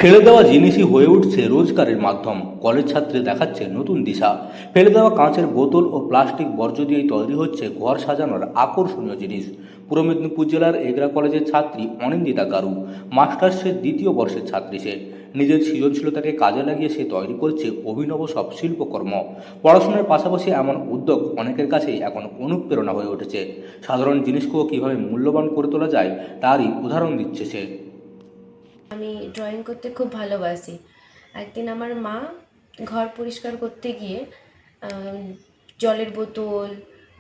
ফেলে দেওয়া জিনিসই হয়ে উঠছে রোজগারের মাধ্যম। কলেজ ছাত্রী দেখাচ্ছে নতুন দিশা। ফেলে দেওয়া কাঁচের বোতল ও প্লাস্টিক বর্জ্য দিয়েই তৈরি হচ্ছে ঘর সাজানোর আকর্ষণীয় জিনিস। পূর্ব মেদিনীপুর জেলার এগরা কলেজের ছাত্রী অনিন্দিতা গারু মাস্টার্সের দ্বিতীয় বর্ষের ছাত্রী। সে নিজের সৃজনশীলতাকে কাজে লাগিয়ে সে তৈরি করছে অভিনব সব শিল্পকর্ম। পড়াশোনার পাশাপাশি এমন উদ্যোগ অনেকের কাছেই এখন অনুপ্রেরণা হয়ে উঠেছে। সাধারণ জিনিসকেও কীভাবে মূল্যবান করে তোলা যায় তারই উদাহরণ দিচ্ছে সে। আমি ড্রয়িং করতে খুব ভালোবাসি। একদিন আমার মা ঘর পরিষ্কার করতে গিয়ে আম, জলের বোতল,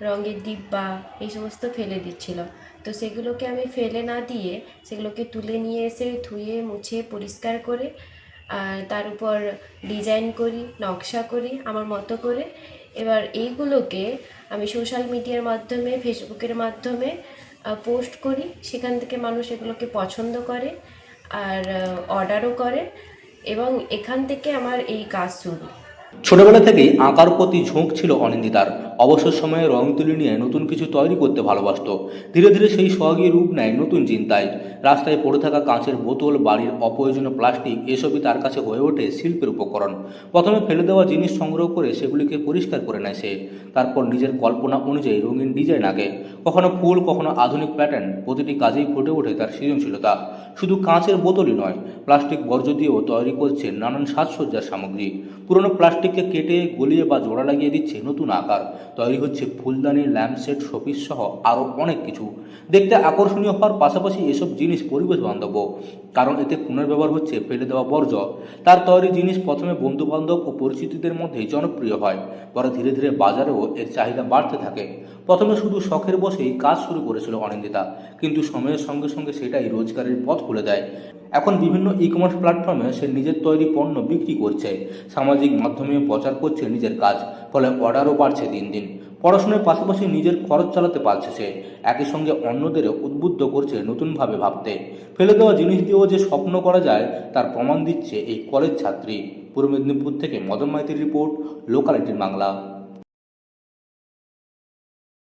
রঙের ডিব্বা এই সমস্ত ফেলে দিচ্ছিল। তো সেগুলোকে আমি ফেলে না দিয়ে সেগুলোকে তুলে নিয়ে এসে ধুয়ে মুছে পরিষ্কার করে আর তার উপর ডিজাইন করি, নকশা করি আমার মতো করে। এবার এইগুলোকে আমি সোশ্যাল মিডিয়ার মাধ্যমে, ফেসবুকের মাধ্যমে পোস্ট করি। সেখান থেকে মানুষ এগুলোকে পছন্দ করে আর অর্ডারও করে, এবং এখান থেকে আমার এই কাজ শুরু। ছোটবেলা থেকেই আঁকার প্রতি ঝোঁক ছিল অনিন্দিতার। অবসর সময়ে রং তুলি নিয়ে নতুন কিছু তৈরি করতে ভালোবাসতো। ধীরে ধীরে সেই শখই রূপ নেয় নতুন চিন্তায়। রাস্তায় পড়ে থাকা কাঁচের বোতল, বাড়ির অপ্রয়োজনীয় প্লাস্টিক এসবই তার কাছে হয়ে ওঠে শিল্পের উপকরণ। প্রথমে ফেলে দেওয়া জিনিস সংগ্রহ করে সেগুলিকে পরিষ্কার করে নেয় সে। তারপর নিজের কল্পনা অনুযায়ী রঙিন ডিজাইন আঁকে। কখনো ফুল, কখনো আধুনিক প্যাটার্ন। প্রতিটি কাজেই ফুটে ওঠে তার সৃজনশীলতা। শুধু কাঁচের বোতলই নয়, প্লাস্টিক বর্জ্য দিয়েও তৈরি করছে নানান সাজসজ্জার সামগ্রী। পুরনো প্লাস্টিককে কেটে গলিয়ে বা জোড়া লাগিয়ে দিচ্ছে নতুন আকার। তৈরি হচ্ছে ফুলদানি, ল্যাম্পসেট, শোপিস সহ আরও অনেক কিছু। দেখতে আকর্ষণীয় হওয়ার পাশাপাশি এসব জিনিস পরিবেশ বান্ধব, কারণ এতে পুনর্ব্যবহার হচ্ছে ফেলে দেওয়া বর্জ্য। তার তৈরি জিনিস প্রথমে বন্ধুবান্ধব ও পরিচিতদের মধ্যেই জনপ্রিয় হয়, পরে ধীরে ধীরে বাজারেও এর চাহিদা বাড়তে থাকে। প্রথমে শুধু শখের বসেই কাজ শুরু করেছিল অনিন্দিতা, কিন্তু সময়ের সঙ্গে সঙ্গে সেটাই রোজগারের পথ খুলে দেয়। এখন বিভিন্ন ই কমার্স প্ল্যাটফর্মে সে নিজের তৈরি পণ্য বিক্রি করছে, সামাজিক মাধ্যমে প্রচার করছে নিজের কাজ, ফলে অর্ডারও বাড়ছে দিন দিন। পড়াশোনার পাশাপাশি নিজের খরচ চালাতে পারছে সে, একই সঙ্গে অন্যদেরও উদ্বুদ্ধ করছে নতুনভাবে ভাবতে। ফেলে দেওয়া জিনিস দিয়েও যে স্বপ্ন করা যায় তার প্রমাণ দিচ্ছে এই কলেজ ছাত্রী। পূর্ব মেদিনীপুর থেকে মদন মাইতির রিপোর্ট, লোকালিটির বাংলা।